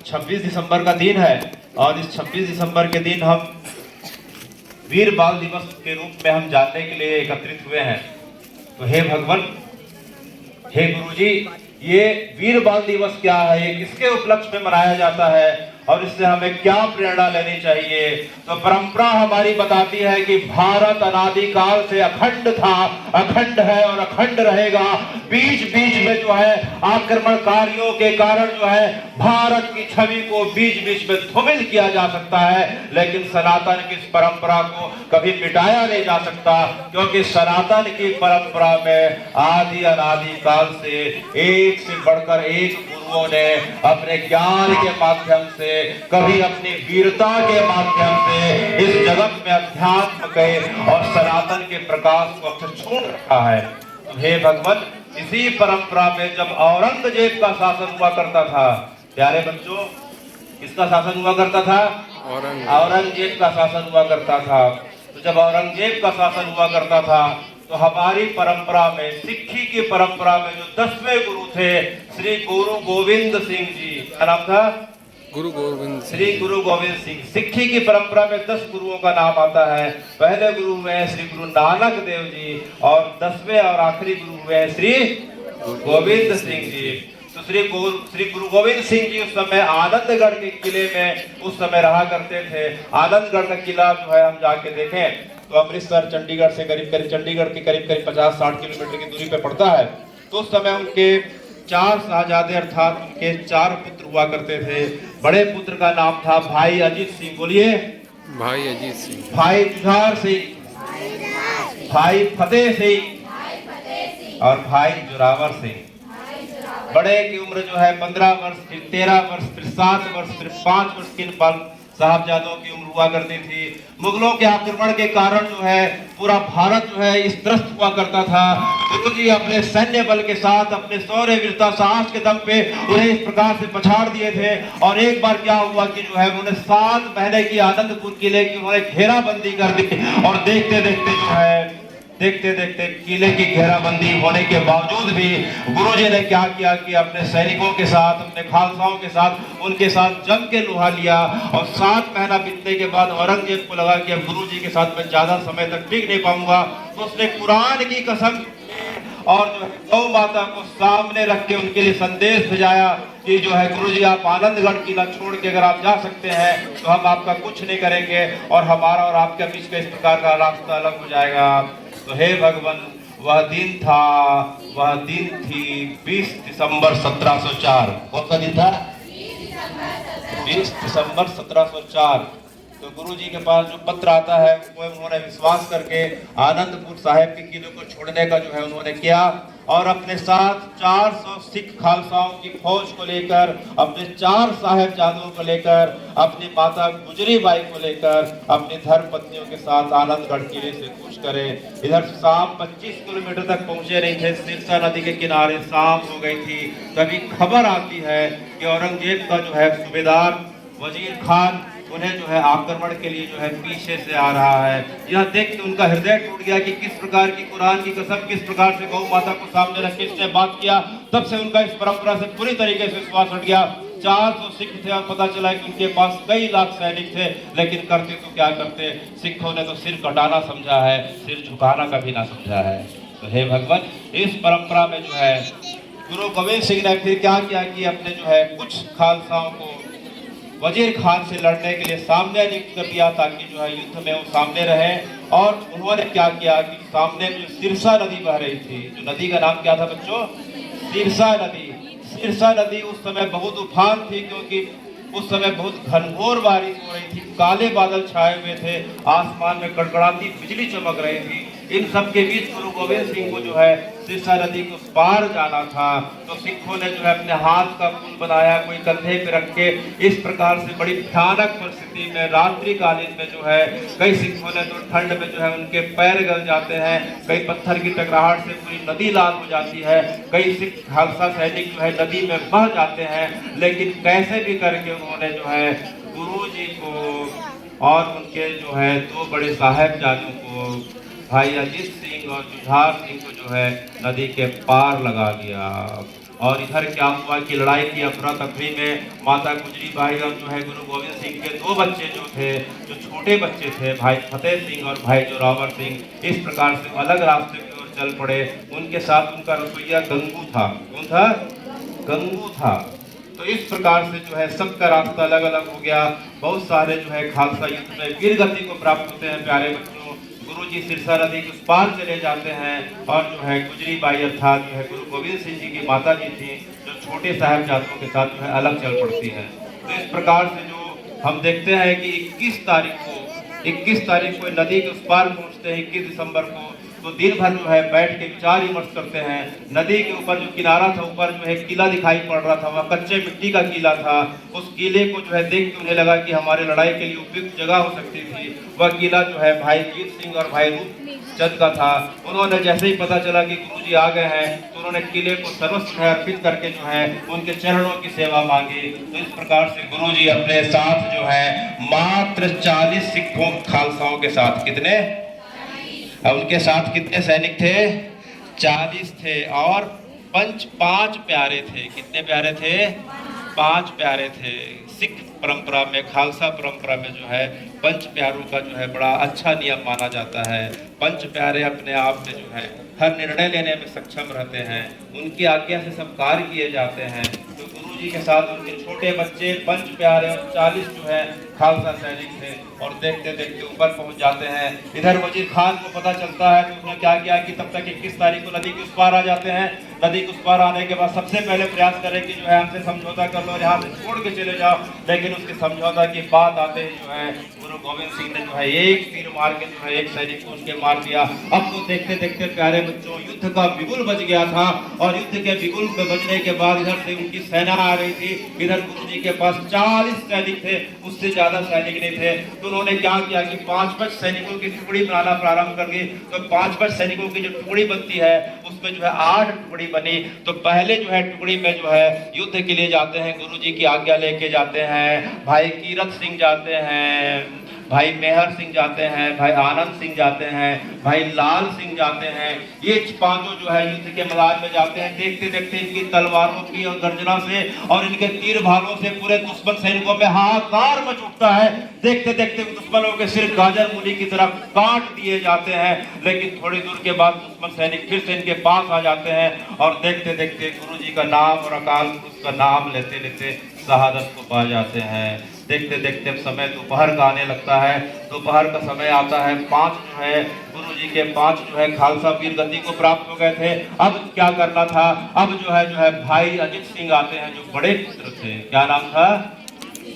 26 दिसंबर का दिन है और इस 26 दिसंबर के दिन हम वीर बाल दिवस के रूप में हम जानने के लिए एकत्रित हुए हैं। तो हे भगवान, हे गुरुजी, ये वीर बाल दिवस क्या है, ये किसके उपलक्ष्य में मनाया जाता है और इससे हमें क्या प्रेरणा लेनी चाहिए? तो परंपरा हमारी बताती है कि भारत अनादिकाल से अखंड था, अखंड है और अखंड रहेगा। बीच बीच में जो है आक्रमणकारियों के कारण जो है भारत की छवि को बीच बीच में धूमिल किया जा सकता है, लेकिन सनातन की इस परंपरा को कभी मिटाया नहीं जा सकता, क्योंकि सनातन की परंपरा में आदि अनादिकाल से एक से बढ़कर एक गुरुओं ने अपने ज्ञान के माध्यम से, कभी अपनी वीरता के माध्यम से इस जगत में अध्यात्म के और सनातन के प्रकाश को अक्सर छोड़ रखा है। तो हे भगवान, इसी परंपरा में जब औरंगजेब का शासन हुआ करता था, प्यारे बच्चों, किसका शासन हुआ करता था? औरंगजेब का शासन हुआ करता था। तो जब औरंगजेब का शासन हुआ करता था तो हमारी परंपरा में, सिक्खी की परंपरा में जो 10वें गुरु थे श्री गुरु गोविंद सिंह जी, क्या नाम था? श्री गुरु गोविंद सिंह। सिक्खी की परंपरा में 10 गुरुओं का नाम आता है। पहले गुरु हुए श्री गुरु नानक देव जी और 10वें और आखिरी गुरु हुए श्री गोविंद सिंह जी। तो श्री गुरु गोविंद सिंह जी उस समय आनंदगढ़ के किले में उस समय रहा करते थे। आनंदगढ़ का किला जो है हम जाके देखें तो अमृतसर चंडीगढ़ से करीब चंडीगढ़ के करीब 50-60 किलोमीटर की दूरी पे पड़ता है। तो उस समय उनके 4 शाहजादे अर्थात उनके 4 पुत्र हुआ करते थे। बड़े पुत्र का नाम था भाई अजीत सिंह, बोलिए भाई अजीत सिंह, भाई जुझार सिंह, भाई फतेह सिंह और भाई जोरावर सिंह। बड़े की उम्र जो है 15 वर्ष, फिर 13 वर्ष, फिर 7 वर्ष, फिर 5 वर्ष की साहबजादों की उम्र हुआ करती थी। मुगलों के आक्रमण के कारण जो है पूरा भारत जो है इस त्रस्त हुआ करता था। गुरुजी अपने सैन्य बल के साथ, अपने शौर्य वीरता साहस के दम पे उन्हें इस प्रकार से पछाड़ दिए थे। और एक बार क्या हुआ कि जो है उन्होंने 7 महीने की आनंदपुर किले की उन्होंने घेराबंदी कर दी और देखते देखते किले की घेराबंदी होने के बावजूद भी गुरुजी ने क्या किया कि अपने सैनिकों के साथ, अपने खालसाओं के साथ, उनके साथ जम के लोहा लिया। और 7 महीना बीतने के बाद औरंगजेब को लगा कि अब गुरुजी के साथ मैं ज्यादा समय तक टिक नहीं पाऊंगा, तो उसने कुरान की कसम और जो है गौ माता को सामने रख के उनके लिए संदेश भेजाया कि जो है गुरुजी आप आनंदगढ़ किला छोड़ के अगर आप जा सकते हैं तो हम आपका कुछ नहीं करेंगे और हमारा और आपके बीच का इस प्रकार का रास्ता अलग हो जाएगा। तो हे भगवान, वह दिन था, वह दिन थी 20 दिसंबर 1704। कौन सा दिन था? 20 दिसंबर 1704। तो गुरुजी के पास जो पत्र आता है वो उन्होंने विश्वास करके आनंदपुर साहिब के किले को छोड़ने का जो है उन्होंने किया और अपने साथ 400 सिख खालसाओं की फौज को लेकर, अपने 4 साहिबजादों को लेकर, अपनी माता गुजरी बाई को लेकर, अपनी धर्मपत्नियों के साथ आनंदगढ़ किले से कूच करे। इधर शाम 25 किलोमीटर तक पहुंचे नहीं थे, सिरसा नदी के किनारे शाम हो गई थी। तभी खबर आती है कि औरंगजेब का जो है सूबेदार वजीर खान उन्हें जो है आक्रमण के लिए जो है पीछे से आ रहा है। यह देख के उनका हृदय टूट गया कि किस प्रकार की कुरान की कसम, किस प्रकार से गौ माता को सामने रख के इसने बात किया। तब से उनका इस परंपरा से पूरी तरीके से विश्वास हट गया। 400 सिख थे और पता चला कि उनके पास कई लाख सैनिक थे, लेकिन करते तो क्या करते, सिखों ने तो सिर कटाना समझा है, सिर झुकाना कभी ना समझा है। तो हे भगवान, इस परंपरा में जो है गुरु गोविंद सिंह ने फिर क्या किया कि अपने जो है कुछ खालसाओं को वजीर खान से लड़ने के लिए सामने नियुक्त कर दिया ताकि जो है युद्ध में वो सामने रहे। और उन्होंने क्या किया कि सामने जो सिरसा नदी बह रही थी, जो नदी का नाम क्या था बच्चों? सिरसा नदी। सिरसा नदी उस समय बहुत उफान थी, क्योंकि उस समय बहुत घनघोर बारिश हो रही थी, काले बादल छाए हुए थे, आसमान में कड़कड़ाती बिजली चमक रही थी। इन सब के बीच गुरु गोविंद सिंह को जो है सिरसा नदी को पार जाना था। तो सिखों ने जो है अपने हाथ का पुल बनाया, कोई कंधे पे रख के, इस प्रकार से बड़ी भयानक परिस्थिति में रात्रि कालीन में जो है कई सिखों ने तो ठंड में जो है उनके पैर गल जाते हैं, कई पत्थर की टकराहट से पूरी नदी लाल हो जाती है, कई सिख खालसा सैनिक जो है नदी में बह जाते हैं। लेकिन कैसे भी करके उन्होंने जो है गुरुजी को और उनके जो है 2 बड़े साहिबजादों को, भाई अजीत सिंह और जुझार सिंह को जो है नदी के पार लगा दिया। और इधर क्या हुआ कि लड़ाई की अफरा तफरी में माता गुजरी बाई और जो है गुरु गोविंद सिंह के दो बच्चे जो थे, जो छोटे बच्चे थे, भाई फतेह सिंह और भाई जोरावर सिंह, इस प्रकार से अलग रास्ते की ओर चल पड़े। उनके साथ उनका रसोईया गंगू था। कौन था? गंगू था। तो इस प्रकार से जो है सबका रास्ता अलग अलग हो गया। बहुत सारे जो है खालसा युद्ध में वीर गति को प्राप्त होते हैं। प्यारे बच्चों, गुरु जी सिरसा नदी के उस पार चले जाते हैं और जो है गुजरी बाई अर्थात जो है गुरु गोविंद सिंह जी की माता जी थी, जो छोटे साहबजादों के साथ जो है अलग चल पड़ती है। तो इस प्रकार से जो हम देखते हैं कि 21 तारीख को नदी के उस पार पहुंचते हैं 21 दिसंबर को। तो दिन भर जो है बैठ के विचार विमर्श करते हैं। नदी के ऊपर जो किनारा था, ऊपर जो है किला दिखाई पड़ रहा था, वह कच्चे मिट्टी का किला था। उस किले को जो है देख के उन्हें लगा कि हमारे लड़ाई के लिए उपयुक्त जगह हो सकती थी। वह किला जो है भाई जीत सिंह और भाई रूपचंद का था। उन्होंने जैसे ही पता चला कि गुरुजी आ गए हैं, तो उन्होंने किले को सर्वस्व अर्पित करके जो है उनके चरणों की सेवा मांगी। तो इस प्रकार से गुरुजी अपने साथ जो है मात्र 40 सिखों खालसाओं के साथ, कितने? अब उनके साथ कितने सैनिक थे? 40 थे। और पांच प्यारे थे। कितने प्यारे थे? 5 प्यारे थे। सिख परंपरा में, खालसा परंपरा में जो है पंच प्यारों का जो है बड़ा अच्छा नियम माना जाता है। पंच प्यारे अपने आप में जो है हर निर्णय लेने में सक्षम रहते हैं। उनकी आज्ञा से सब कार्य किए जाते हैं। तो गुरु जी के साथ उनके छोटे बच्चे, पंच प्यारे और 40 जो है खालसा सैनिक थे। और देखते देखते ऊपर पहुंच जाते हैं। इधर वजीर खान को पता चलता है तो उसने क्या किया कि तब तक 21 तारीख को नदी के उस पार आ जाते हैं। नदी के उस पार आने के बाद सबसे पहले प्रयास करें कि जो है हमसे समझौता कर लो, यहाँ से छोड़ के चले जाओ। लेकिन उसके समझौता की बात आते ही जो है गुरु गोविंद सिंह ने जो है एक तीर मार के जो है एक सैनिक को उसके मार दिया। अब तो देखते देखते प्यारे बच्चों युद्ध का बिगुल बज गया था। और युद्ध के बिगुल के बजने के बाद इधर से उनकी सेना आ रही थी। इधर गुरु जी के पास 40 सैनिक थे, उससे ज्यादा सैनिक नहीं थे। तो उन्होंने क्या किया कि 5-5 सैनिकों की टुकड़ी बनाना प्रारंभ कर दी। तो 5-5 सैनिकों की जो टुकड़ी बनती है उसमें जो है 8 टुकड़ी बनी। तो पहले जो है टुकड़ी में जो है युद्ध के लिए जाते हैं, गुरु जी की आज्ञा लेके जाते हैं। भाई कीरत सिंह जाते हैं, भाई मेहर सिंह जाते हैं, भाई आनंद सिंह जाते हैं, भाई लाल सिंह जाते हैं। ये पांचों जो है युद्ध के मैदान में जाते हैं। देखते देखते इनकी तलवारों की और गर्जना से और इनके तीर भालों से पूरे दुश्मन सैनिकों में हाहाकार मच उठता है। देखते देखते दुश्मनों के सिर गाजर मूली की तरह काट दिए जाते हैं। लेकिन थोड़ी दूर के बाद दुश्मन सैनिक फिर से इनके पास आ जाते हैं और देखते देखते गुरु जी का नाम और अकाल पुरुष का नाम लेते लेते शहादत को पा जाते हैं। देखते देखते समय दोपहर का आने लगता है। दोपहर का समय आता है। 5 जो है गुरु जी के 5 जो है खालसा वीर गति को प्राप्त हो गए थे। अब क्या करना था? अब जो है भाई अजीत सिंह आते हैं, जो बड़े पुत्र थे। क्या नाम था?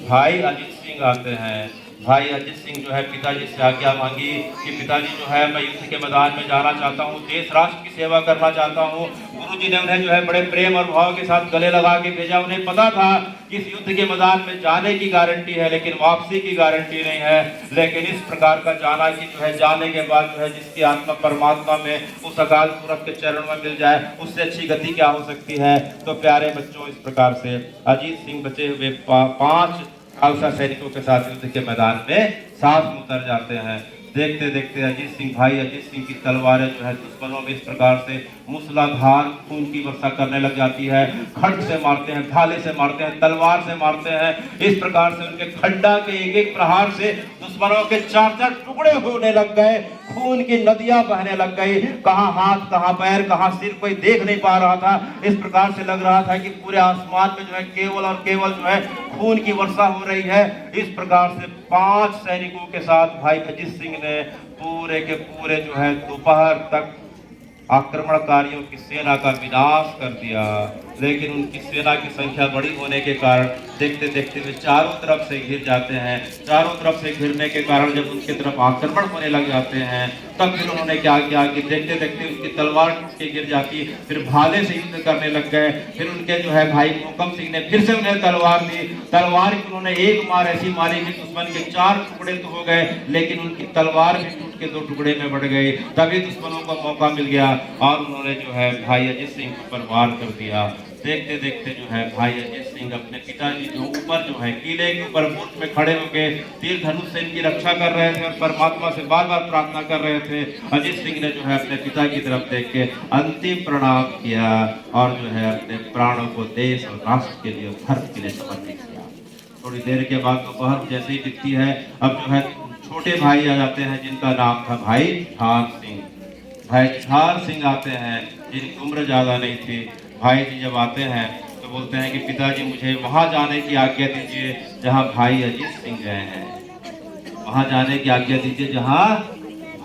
भाई अजीत सिंह आते हैं। भाई अजीत सिंह जो है पिताजी से आज्ञा मांगी कि पिताजी जो है मैं युद्ध के मैदान में जाना चाहता हूँ, देश राष्ट्र की सेवा करना चाहता हूँ। गुरुजी ने उन्हें जो है बड़े प्रेम और भाव के साथ गले लगा के भेजा। उन्हें पता था कि इस युद्ध के मैदान में जाने की गारंटी है लेकिन वापसी की गारंटी नहीं है। लेकिन इस प्रकार का जाना कि जो है जाने के बाद जो है जिसकी आत्मा परमात्मा में उस अकाल पुरख के चरण में मिल जाए, उससे अच्छी गति क्या हो सकती है। तो प्यारे बच्चों, इस प्रकार से अजीत सिंह बचे हुए 5 खालसा सैनिकों के साथ युद्ध के मैदान में साथ में उतर जाते हैं। देखते देखते अजीत सिंह की तलवारें जो है दुश्मनों में इस प्रकार से मूसलाधार खून की वर्षा करने लग जाती है। खड्ग से मारते हैं, भाले से मारते हैं, तलवार से मारते हैं। इस प्रकार से उनके खड्डा के एक एक प्रहार से दुश्मनों के 4-4 टुकड़े होने लग गए। खून की नदियां बहने लग गई। कहां हाथ, कहां पैर, कहां सिर, कोई देख नहीं पा रहा था। इस प्रकार से लग रहा था कि पूरे आसमान में जो है केवल और केवल जो है खून की वर्षा हो रही है। इस प्रकार से 5 सैनिकों के साथ भाई अजीत सिंह ने पूरे के पूरे जो है दोपहर तक आक्रमणकारियों की सेना का विनाश कर दिया। लेकिन उनकी सेना की संख्या बड़ी होने के कारण देखते देखते वे चारों तरफ से घिर जाते हैं। चारों तरफ से घिरने के कारण जब उनकी तरफ आक्रमण होने लग जाते हैं तब फिर उन्होंने क्या किया कि देखते देखते उनकी तलवार टूट के गिर जाती, फिर भाले से युद्ध करने लग गए। फिर उनके जो है भाई मोहकम सिंह ने फिर से उन्हें तलवार दी। तलवार की उन्होंने एक मार ऐसी मारी कि दुश्मन के 4 टुकड़े तो हो गए, लेकिन उनकी तलवार भी टूट के 2 टुकड़े में बढ़ गई। तभी दुश्मनों को मौका मिल गया और उन्होंने जो है भाई अजीत सिंह पर वार कर दिया। देखते देखते जो है भाई अजीत सिंह अपने पिताजी जो ऊपर जो है किले के ऊपर बुर्ज में खड़े होकर तीर धनुष से इनकी रक्षा कर रहे थे और परमात्मा से बार बार प्रार्थना कर रहे थे। अजीत सिंह ने जो है अपने पिता की तरफ देख के अंतिम प्रणाम किया और जो है अपने प्राणों को देश और राष्ट्र के लिए, धर्म के लिए समर्पित किया। थोड़ी देर के बाद दोपहर जैसे ही बीतती है, अब जो है छोटे भाई आ जाते हैं जिनका नाम था भाई झार सिंह। भाई झार सिंह आते हैं जिनकी उम्र ज़्यादा नहीं थी। भाई जी जब आते हैं तो बोलते हैं कि पिताजी मुझे वहाँ जाने की आज्ञा दीजिए जहाँ भाई अजीत सिंह गए हैं, वहाँ जाने की आज्ञा दीजिए जहाँ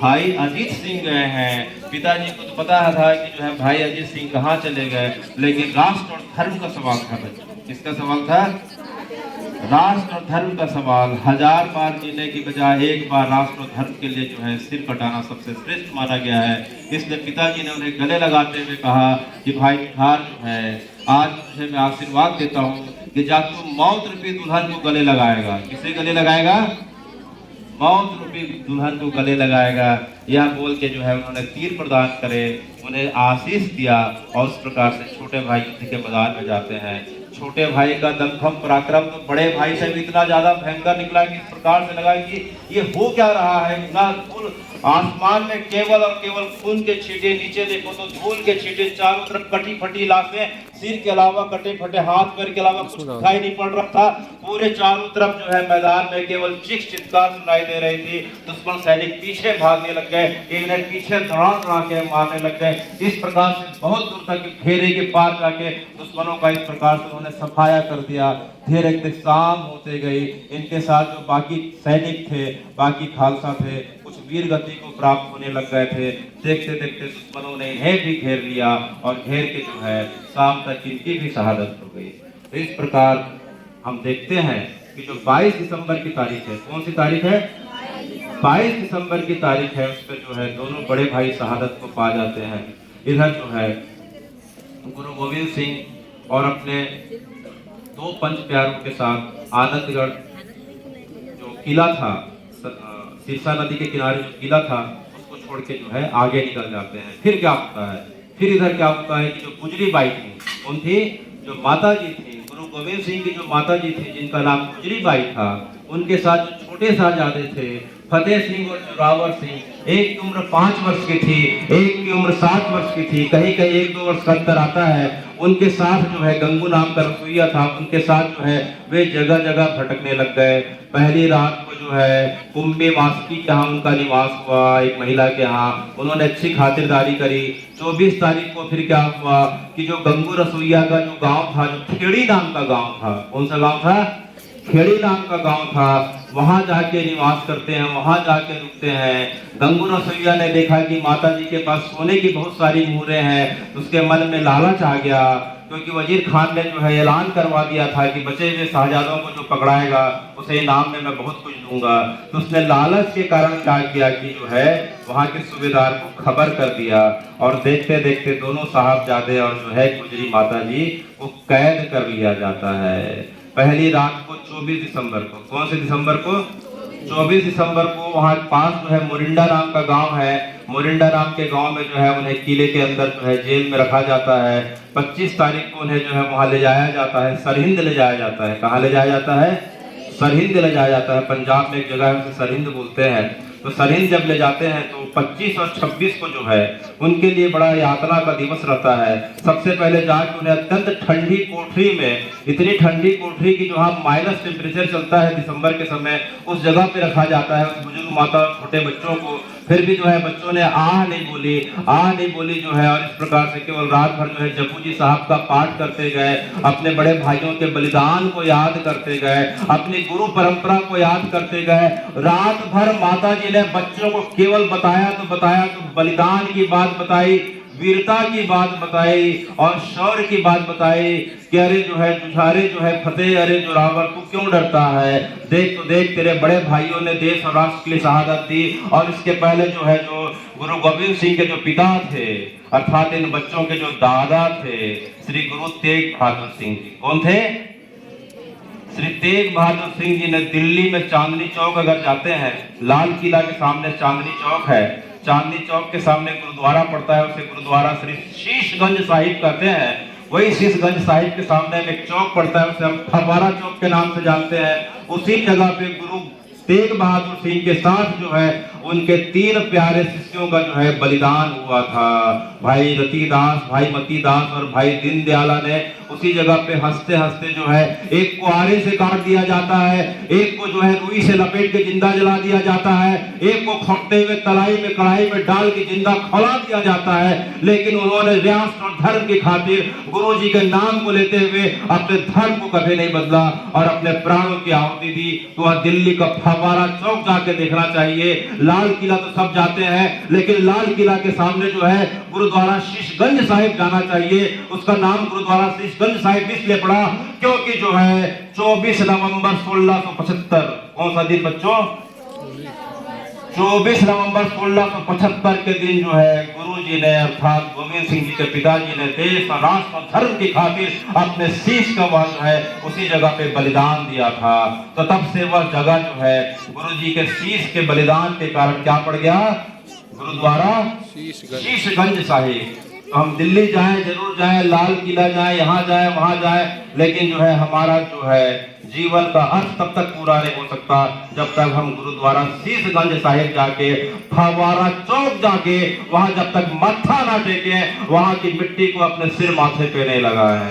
भाई अजीत सिंह गए हैं। पिताजी को तो पता था कि जो है भाई अजीत सिंह कहाँ चले गए, लेकिन राष्ट्र और धर्म का सवाल था बच्चों। किसका सवाल था? राष्ट्र और धर्म का सवाल। 1000 बार जीने की बजाय एक बार राष्ट्र और धर्म के लिए जो है सिर कटाना सबसे श्रेष्ठ माना गया है। इसलिए पिताजी ने उन्हें गले लगाते हुए कहा कि भाई झार जो है, आज तुझे मैं आशीर्वाद देता हूँ कि जा तू मौत रूपी दुल्हन को गले लगाएगा। किसे गले लगाएगा? मौत रूपी दुल्हन को गले लगाएगा। यह बोल के जो है उन्होंने तीर प्रदान करे, उन्हें आशीष दिया और उस प्रकार से छोटे भाई युद्ध के मैदान में जाते हैं। छोटे भाई का दमखम पराक्रम तो बड़े भाई से भी इतना ज्यादा भयंकर निकला कि इस प्रकार से लगा कि ये हो क्या रहा है। इतना धूल आसमान में केवल और केवल खून के छींटे, नीचे देखो तो धूल के छींटे, चारों तरफ कटी फटी लाशें, सिर के अलावा कटे फटे हाथ पैर के अलावा कुछ दिखाई नहीं पड़ रहा था। पूरे चारों तरफ जो है मैदान में केवल चीख चित्कार सुनाई दे रही थी। दुश्मन सैनिक पीछे भागने लग गए, इन्हें पीछे दौड़ा के मारने लग गए। इस प्रकार से बहुत दूर तक घेरे के पार जाके दुश्मनों का इस प्रकार से उन्होंने सफाया कर दिया। धीरे धीरे शाम होते गई। इनके साथ जो बाकी सैनिक थे, बाकी खालसा थे, कुछ वीर गति को प्राप्त होने लग गए थे। देखते देखते दुश्मनों ने इन्हें भी घेर लिया और घेर के जो है शाम तक इनकी भी शहादत हो गई। तो इस प्रकार हम देखते हैं कि जो 22 दिसंबर की तारीख है, कौन सी तारीख है? 22 दिसंबर की तारीख है। उस पर जो है दोनों बड़े भाई शहादत को पा जाते हैं। इधर जो है गुरु गोविंद सिंह और अपने 2 पंच प्यारों के साथ आनंदगढ़ जो किला था, सिरसा नदी के किनारे जो किला था, उसको छोड़ के जो है आगे निकल जाते हैं। फिर क्या होता है? फिर इधर क्या होता है कि जो गुजरी बाई थी, कौन थी? जो माता जी थी, गुरु गोविंद सिंह की जो माता जी थी, जिनका नाम गुजरी बाई था, उनके साथ जो छोटे साहबजादे थे फतेह सिंह और जोरावर सिंह, एक की उम्र 5 वर्ष की थी, एक की उम्र 7 वर्ष की थी, कहीं कहीं 1-2 वर्ष का अंतर आता है। उनके साथ जो है गंगू नाम का रसोइया था, उनके साथ जो है वे जगह जगह भटकने लग गए। पहली रात को जो है कुंभी मास्की के यहाँ उनका निवास हुआ, एक महिला के यहाँ। उन्होंने अच्छी खातिरदारी करी। 24 तारीख को फिर क्या हुआ कि जो गंगू रसोइया का जो गांव था, जो खेड़ी नाम का गांव था, कौन सा गांव था? खेड़ी नाम का गांव था। वहां जाके निवास करते हैं, वहां जाके रुकते हैं। गंगू रसोइया ने देखा कि माता जी के पास सोने की बहुत सारी मुहरें हैं, तो उसके मन में लालच आ गया, क्योंकि वजीर खान ने जो है ऐलान करवा दिया था कि बचे हुए शाहजादों को जो पकड़ाएगा उसे इनाम में मैं बहुत कुछ दूंगा। तो उसने लालच के कारण क्या किया कि जो है वहां के सूबेदार को खबर कर दिया, और देखते देखते दोनों साहबजादे और जो है गुजरी माता जी को कैद कर लिया जाता है। पहली रात को 24 दिसंबर को, कौन से दिसंबर को? 24 दिसंबर को वहाँ पास जो है मोरिंडा नाम का गांव है। मोरिंडा नाम के गांव में जो है उन्हें किले के अंदर जो है जेल में रखा जाता है। 25 तारीख को उन्हें जो है वहाँ ले जाया जाता है, सरहिंद ले जाया जाता है। कहाँ ले जाया जाता है? सरहिंद ले जाया जाता है। पंजाब में एक जगह है उसे सरहिंद बोलते हैं। तो सरहिंद जब ले जाते हैं तो 25 और 26 को जो है उनके लिए बड़ा यातना का दिवस रहता है। सबसे पहले जाकर उन्हें अत्यंत ठंडी कोठरी में, इतनी ठंडी कोठरी की जहाँ माइनस टेम्परेचर चलता है दिसंबर के समय, उस जगह पे रखा जाता है उस बुजुर्ग माता और छोटे बच्चों को। फिर भी जो है बच्चों ने आह नहीं बोली जो है, और इस प्रकार से केवल रात भर जो है जपू जी साहब का पाठ करते गए, अपने बड़े भाइयों के बलिदान को याद करते गए, अपनी गुरु परंपरा को याद करते गए। रात भर माता जी ने बच्चों को केवल बताया तो बलिदान की बात बताई, वीरता की बात बताई और शौर्य की बात बताई कि अरे जो है जुझारे जो है फतेह, अरे जोरावर तू क्यों डरता है? देख तो देख, तेरे बड़े भाइयों ने देश और राष्ट्र के लिए शहादत दी। और इसके पहले जो है जो गुरु गोविंद सिंह के जो पिता थे, अर्थात इन बच्चों के जो दादा थे, श्री गुरु तेग बहादुर सिंह जी। कौन थे? श्री तेग बहादुर सिंह जी ने दिल्ली में चांदनी चौक अगर जाते हैं, लाल किला के सामने चांदनी चौक है, चांदनी चौक के सामने गुरुद्वारा पड़ता है, उसे गुरुद्वारा श्री शीशगंज साहिब कहते हैं। वही शीशगंज साहिब के सामने में एक चौक पड़ता है, उसे हम फव्वारा चौक के नाम से जानते हैं। उसी जगह पे गुरु तेग बहादुर सिंह के साथ जो है उनके 3 प्यारे शिष्यों का जो है बलिदान हुआ था। भाई रतिदास, भाई मतीदास और भाई दीनदयाला ने उसी जगह पे हंसते हंसते जो है, एक को आरे से काट दिया जाता है, एक को जो है रुई से लपेट के जिंदा जला दिया जाता है, एक को खौटते हुए तलाई में कढ़ाई में डाल के जिंदा खौला दिया जाता है। लेकिन उन्होंने रियासत और धर्म की खातिर गुरु जी के नाम को लेते हुए अपने धर्म को कभी नहीं बदला और अपने प्राणों की आहुति दी। तो वह दिल्ली का फव्वारा चौक जाके देखना चाहिए। लाल किला तो सब जाते हैं, लेकिन लाल किला के सामने जो है गुरुद्वारा शीशगंज साहिब जाना चाहिए। उसका नाम गुरुद्वारा शीशगंज साहिब इसलिए पड़ा क्योंकि जो है 24 नवंबर 1675, कौन सा दिन बच्चों? 24 नवंबर 1675 के दिन जो है गुरु जी ने अर्थात गोविंद सिंह जी के पिताजी ने देश और राष्ट्र और धर्म की खातिर अपने शीश का वह जो है उसी जगह पे बलिदान दिया था। तो तब से वह जगह जो है गुरु जी के शीश के बलिदान के कारण क्या पड़ गया? गुरुद्वारा शीशगंज साहिब। तो हम दिल्ली जाएं, जरूर जाएं, लाल किला जाएं, यहाँ जाएं, वहां जाएं, लेकिन जो है हमारा जो है जीवन का अर्थ तब तक पूरा नहीं हो सकता जब तक हम गुरुद्वारा शीशगंज साहिब जाके, फव्वारा चौक जाके, वहां जब तक मत्था ना टेके, वहां की मिट्टी को अपने सिर माथे पे नहीं लगाए।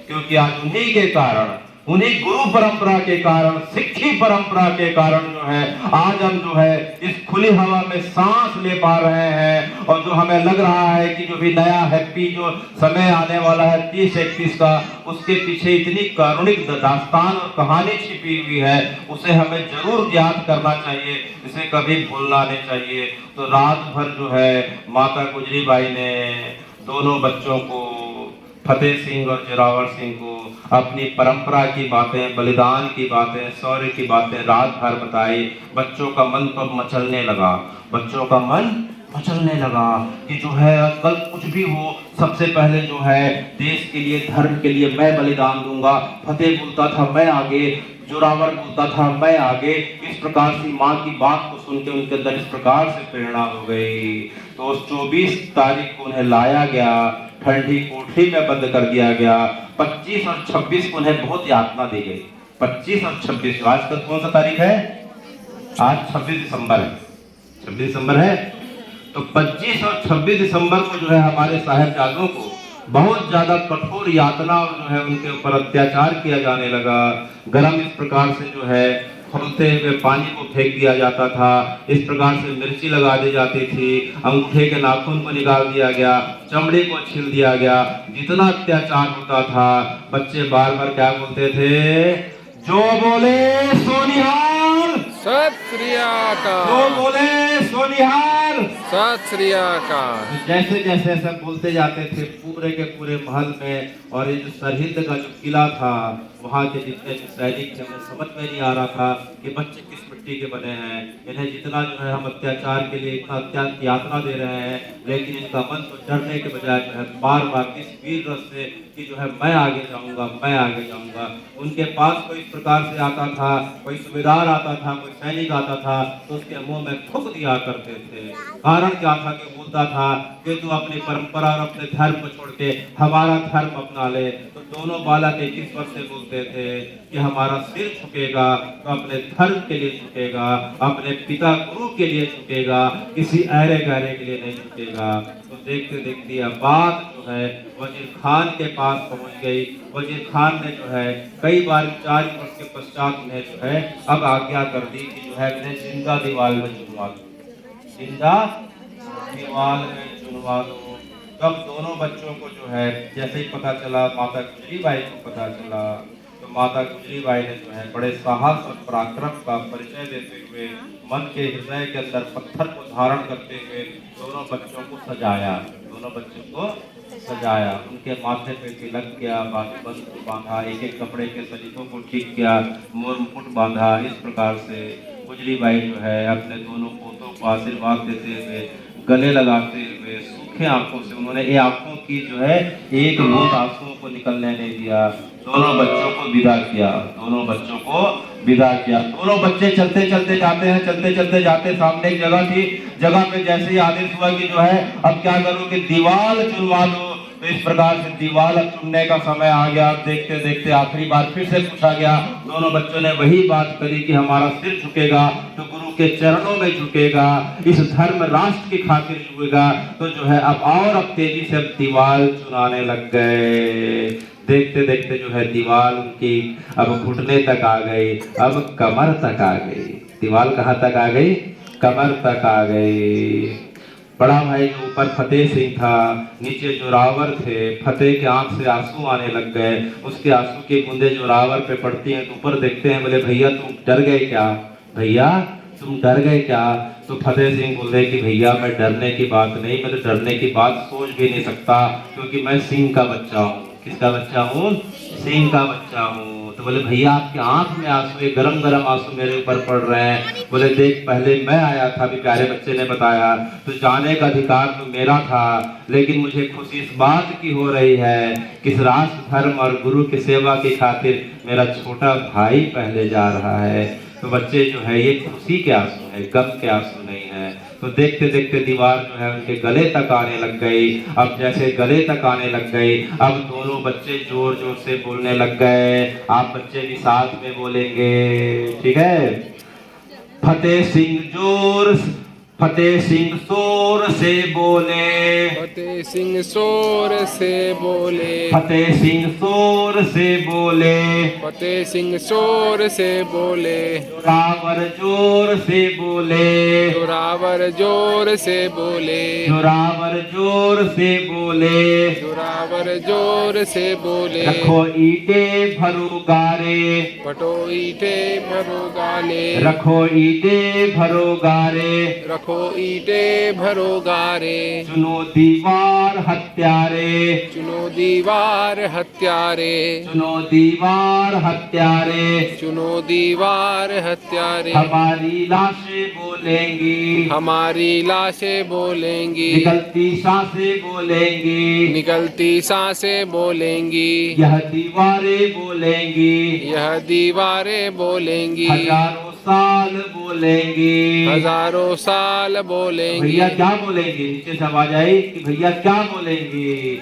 क्योंकि आज उन्हीं के कारण, उन्हीं गुरु परंपरा के कारण, सिक्खी परंपरा के कारण जो है आज हम जो है इस खुली हवा में सांस ले पा रहे हैं। और जो हमें लग रहा है कि जो भी नया हैप्पी जो समय आने वाला है 30-31 का, उसके पीछे इतनी कारुणिक दास्तान और कहानी छिपी हुई है, उसे हमें जरूर याद करना चाहिए, इसे कभी भूलना नहीं चाहिए। तो रात भर जो है माता गुजरी बाई ने दोनों बच्चों को, फतेह सिंह और जोरावर सिंह को, अपनी परंपरा की बातें, बलिदान की बातें, शौर्य की बातें रात भर बताई। बच्चों का मन तो मचलने लगा, बच्चों का मन मचलने लगा कि जो है कल कुछ भी हो, सबसे पहले जो है देश के लिए, धर्म के लिए मैं बलिदान दूंगा। फतेह बोलता था मैं आगे, जोरावर बोलता था मैं आगे। इस प्रकार से माँ की बात को सुन के उनके अंदर इस प्रकार से प्रेरणा हो गई। तो उस 24 तारीख को उन्हें लाया गया, ठंडी कोठरी में बंद कर दिया गया। 25 और 26 को उन्हें बहुत यातना दी गई। 25 और 26, आज कल कौन सा तारीख है? आज 26 दिसंबर है। 26 दिसंबर है। तो 25 और 26 दिसंबर को जो है हमारे साहिबजादों को बहुत ज्यादा कठोर यातना और जो है उनके ऊपर अत्याचार किया जाने लगा। गरम इस प्रकार से जो है खौलते हुए पानी को फेंक दिया जाता था, इस प्रकार से मिर्ची लगा दी जाती थी, अंगूठे के नाखून को निकाल दिया गया, चमड़े को छील दिया गया। जितना अत्याचार होता था, बच्चे बार बार क्या बोलते थे? जो बोले सोनिहाल, सत श्री अकाल, जो बोले सोनिहाल, सत श्री अकाल। जैसे जैसे ऐसा बोलते जाते थे पूरे के पूरे महल में, और ये जो सरहिंद का जो किला था, वहाँ के जितने सैनिक थे, हमें समझ में नहीं आ रहा था कि बच्चे किस मिट्टी के बने हैं। इन्हें जितना जो है हम अत्याचार के लिए इतना अत्याचार यातना दे रहे हैं, लेकिन इनका मन तो डरने के बजाय जो है बार बार इस वीर रस से कि जो है मैं आगे जाऊंगा, मैं आगे जाऊंगा। उनके पास कोई इस प्रकार से आता था, कोई सूबेदार आता था, कोई सैनिक आता था, तो उसके मुंह में थूक दिया करते थे। कारण क्या था कि बोलता था कि तू अपनी परंपरा और अपने धर्म को छोड़ के हमारा धर्म अपना ले। तो दोनों बालक एक ही स्वर से बोलते थे कि हमारा सिर झुकेगा तो अपने धर्म के लिए झुकेगा, अपने पिता गुरु के लिए झुकेगा, किसी ऐरे गहरे के लिए नहीं झुकेगा। तो देखते देखते यह बात जो है वजीर खान के पास पहुंच गई। वजीर खान ने जो है कई बार 4 वर्ष के पश्चात उन्हें जो है अब आज्ञा कर दी कि जो है इन्हें जिंदा दीवार में चुनवा दो, जिंदा दीवार में चुनवा दो। तब दोनों बच्चों को जो है जैसे ही पता चला, माता गुजरी बाई को पता चला, तो माता गुजरी बाई ने जो है बड़े साहस और पराक्रम का परिचय देते हुए, मन के हृदय के अंदर पत्थर को धारण करते हुए दोनों बच्चों को सजाया, दोनों बच्चों को सजाया। उनके माथे पे तिलक किया, बाजूबंद को बांधा, एक एक कपड़े के सलीकों को ठीक किया, मोर मुकुट बांधा। इस प्रकार से गुजरी बाई जो है अपने दोनों पोतों को आशीर्वाद देते हुए, गले लगाते हुए, सूखे आंखों से उन्होंने ये आंखों की जो है एक बूंद आंसुओं को निकलने नहीं दिया, दोनों बच्चों को विदा किया, दोनों बच्चों को विदा किया। दोनों बच्चे चलते चलते जाते हैं, चलते चलते जाते, सामने एक जगह थी, जगह पे जैसे ही आदेश हुआ कि जो है अब क्या करो कि दीवार चुनवा दो, तो इस प्रकार से दीवाल अब चुनने का समय आ गया। देखते देखते आखिरी बार फिर से पूछा गया। दोनों बच्चों ने वही बात करी कि हमारा सिर झुकेगा तो गुरु के चरणों में झुकेगा, इस धर्म राष्ट्र की खातिर झुकेगा। तो जो है अब तेजी से दीवाल चुनाने लग गए। देखते देखते जो है दीवाल उनकी अब घुटने तक आ गई, अब कमर तक आ गई। दीवाल कहाँ तक आ गई? कमर तक आ गई। बड़ा भाई जो ऊपर फतेह सिंह था, नीचे जोरावर थे। फतेह के आंख से आंसू आने लग गए। उसके आंसू की बूंदें जोरावर पे पड़ती हैं तो ऊपर देखते हैं, बोले भैया तुम डर गए क्या? भैया तुम डर गए क्या? तो फतेह सिंह बोले कि भैया मैं डरने की बात नहीं, मैं तो डरने की बात सोच भी नहीं सकता, क्योंकि मैं सिंह का बच्चा हूँ। किसका बच्चा हूँ? सिंह का बच्चा हूँ। तो बोले भैया आपके आंख में आंसू, ये गरम गरम आंसू मेरे ऊपर पड़ रहे हैं। बोले देख पहले मैं आया था, अभी प्यारे बच्चे ने बताया, तो जाने का अधिकार तो मेरा था, लेकिन मुझे खुशी इस बात की हो रही है कि इस राष्ट्र धर्म और गुरु की सेवा की खातिर मेरा छोटा भाई पहले जा रहा है। तो बच्चे जो है ये खुशी के आंसू है, गम के आंसू नहीं है। तो देखते देखते दीवार जो है उनके गले तक आने लग गई। अब जैसे गले तक आने लग गई, अब दोनों बच्चे जोर जोर से बोलने लग गए। आप बच्चे भी साथ में बोलेंगे, ठीक है? फतेह सिंह फतेह सिंह शोर से बोले, फतेह सिंह शोर से बोले, फतेह सिंह शोर से बोले, फतेह सिंह शोर से बोले, जोरावर जोर से बोले, जोरावर जोर से बोले, जोरावर जोर से बोले, जोरावर जोर से बोले। रखो ईटे भरो गारे, पटो ईटे भरो गाले, रखो ईटे भरो गारे, रखो ईटे भरो गारे। चुनो दीवार हत्यारे, चुनो दीवार हत्यारे, चुनो दीवार हत्यारे, चुनो दीवार हत्यारे। हमारी लाशें बोलेंगी, हमारी लाशें बोलेंगी, निकलती सांसें बोलेंगी, निकलती सांसें बोलेंगी, यह दीवारें बोलेंगी, यह दीवारें बोलेंगी, हजारों साल बोलेंगी, हजारों साल बोलेंगी। भैया क्या बोलेंगी? नीचे से आवाज आई कि भैया क्या बोलेंगी?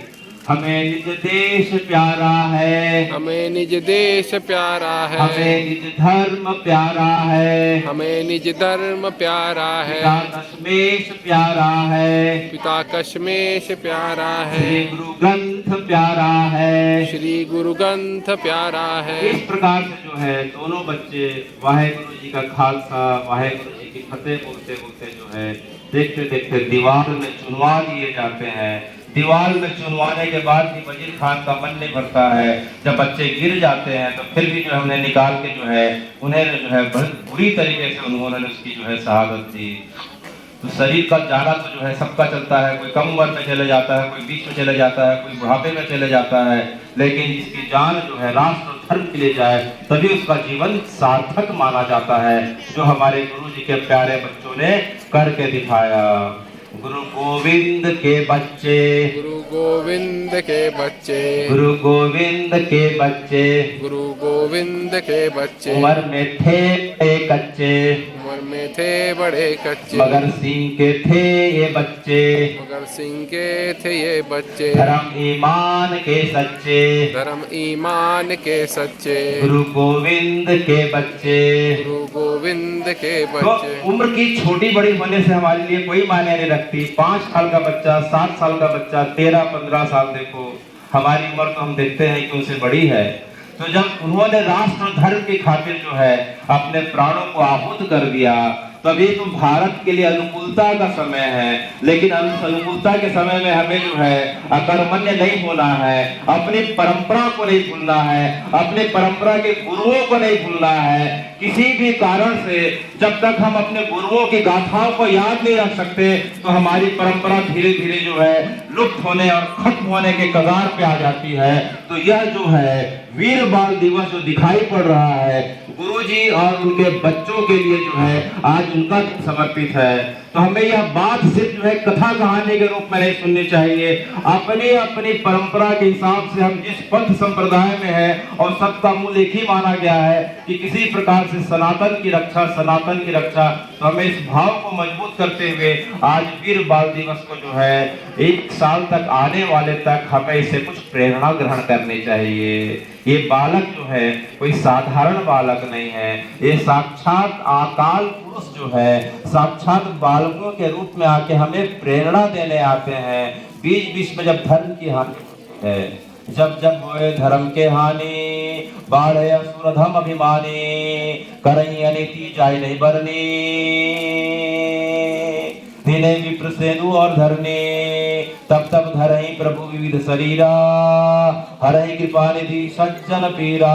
हमें निज देश प्यारा है, हमें निज देश प्यारा है, हमें निज धर्म प्यारा है, हमें निज धर्म प्यारा है, पिता दशमेश प्यारा है, पिता कशमेश प्यारा है, श्री गुरु ग्रंथ प्यारा है, श्री गुरु ग्रंथ प्यारा है। इस प्रकार से जो है दोनों बच्चे वाहेगुरु जी का खालसा वाहेगुरु जी की फतेह बोलते बोलते जो है देखते देखते दीवार में चुनवा दिए जाते हैं। दीवार में चुनवाने के बाद भी वजीर खान का मन नहीं भरता है। जब बच्चे गिर जाते हैं तो फिर भी जो है उन्हें निकाल के जो है उन्हें जो है बहुत बुरी तरीके से उन्होंने उसकी जो है शहादत दी। तो शरीर का जाना तो जो है सबका चलता है, कोई कम उम्र में चले जाता है, कोई बीच में चले जाता है, कोई बुढ़ापे में चले जाता है, लेकिन जिसकी जान जो है राष्ट्र और धर्म के लिए जाए तभी उसका जीवन सार्थक माना जाता है, जो हमारे गुरु जी के प्यारे बच्चों ने करके दिखाया। गुरु गोविंद के बच्चे, गुरु गोविंद के बच्चे, गुरु गोविंद के बच्चे, गुरु गोविंद के बच्चे, उम्र में थे बड़े कच्चे, उम्र में थे बड़े कच्चे, मगर सिंह के थे ये बच्चे, मगर सिंह के थे ये बच्चे, धर्म ईमान के सच्चे, धर्म ईमान के सच्चे, गुरु गोविंद के बच्चे। गुरु गोविंद के तो बच्चे। उम्र की छोटी बड़ी होने से हमारे लिए कोई मायने नहीं रखती। 5 साल का बच्चा, 7 साल का बच्चा, 13-15 साल, देखो हमारी उम्र तो हम देखते हैं कि उनसे बड़ी है। तो जब उन्होंने राष्ट्र और धर्म की खातिर जो है अपने प्राणों को आहुत कर दिया, तभी तो भारत के लिए अनुकूलता का समय है। लेकिन अनुकूलता के समय में हमें जो है अकर्मण्य नहीं होना है, अपनी परंपरा को नहीं भूलना है, अपने परंपरा के गुरुओं को नहीं भूलना है। किसी भी कारण से जब तक हम अपने गुरुओं की गाथाओं को याद नहीं रख सकते तो हमारी परंपरा धीरे धीरे जो है लुप्त होने और खत्म होने के कगार पे आ जाती है। तो यह जो है वीर बाल दिवस जो दिखाई पड़ रहा है, गुरुजी और उनके बच्चों के लिए जो है आज उनका दिन समर्पित है। तो हमें यह बात सिर्फ जो है कथा कहानी के रूप में नहीं सुननी चाहिए। अपनी अपनी परंपरा के हिसाब से हम जिस पंथ संप्रदाय में है और सबका मूल एक ही माना गया है कि किसी प्रकार से सनातन की रक्षा, सनातन की रक्षा, तो हमें इस भाव को मजबूत करते हुए आज वीर बाल दिवस को जो है 1 साल तक आने वाले तक हमें इससे कुछ प्रेरणा ग्रहण करनी चाहिए। ये बालक जो है कोई साधारण बालक नहीं है, ये साक्षात अकाल पुरुष जो है साक्षात बालकों के रूप में आके हमें प्रेरणा देने आते हैं। बीच बीच में जब धर्म की हानि है, जब जब होए धर्म के हानि, बाढ़े असुरधम अभिमानी, करई अनिति जाय नहीं बरनी, दिने विप्र सेनु और धरने, तब तब धरहि प्रभु विविध शरीरा, हरहि कृपा निधि सज्जन पीरा।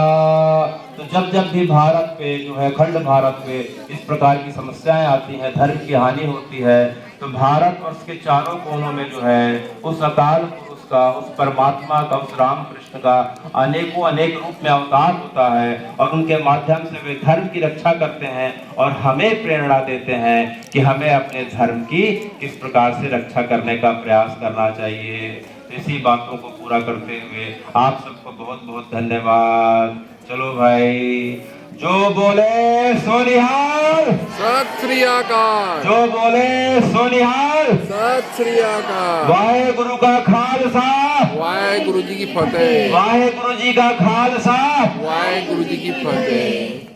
तो जब जब भी भारत पे जो है खंड भारत पे इस प्रकार की समस्याएं आती हैं, धर्म की हानि होती है, तो भारतवर्ष के चारों कोनों में जो है उस अकाल पुरुष का, उस परमात्मा का, उस राम कृष्ण का अनेकों अनेक रूप में अवतार होता है और उनके माध्यम से वे धर्म की रक्षा करते हैं और हमें प्रेरणा देते हैं कि हमें अपने धर्म की किस प्रकार से रक्षा करने का प्रयास करना चाहिए। तो इसी बातों को पूरा करते हुए आप सबको बहुत बहुत धन्यवाद। चलो भाई, जो बोले सो निहाल, सत श्री अकाल। जो बोले सो निहाल। सत श्री अकाल। वाहेगुरु का खालसा, वाहेगुरु जी की फतेह। वाहेगुरु जी का खालसा, वाहेगुरु जी की फतेह।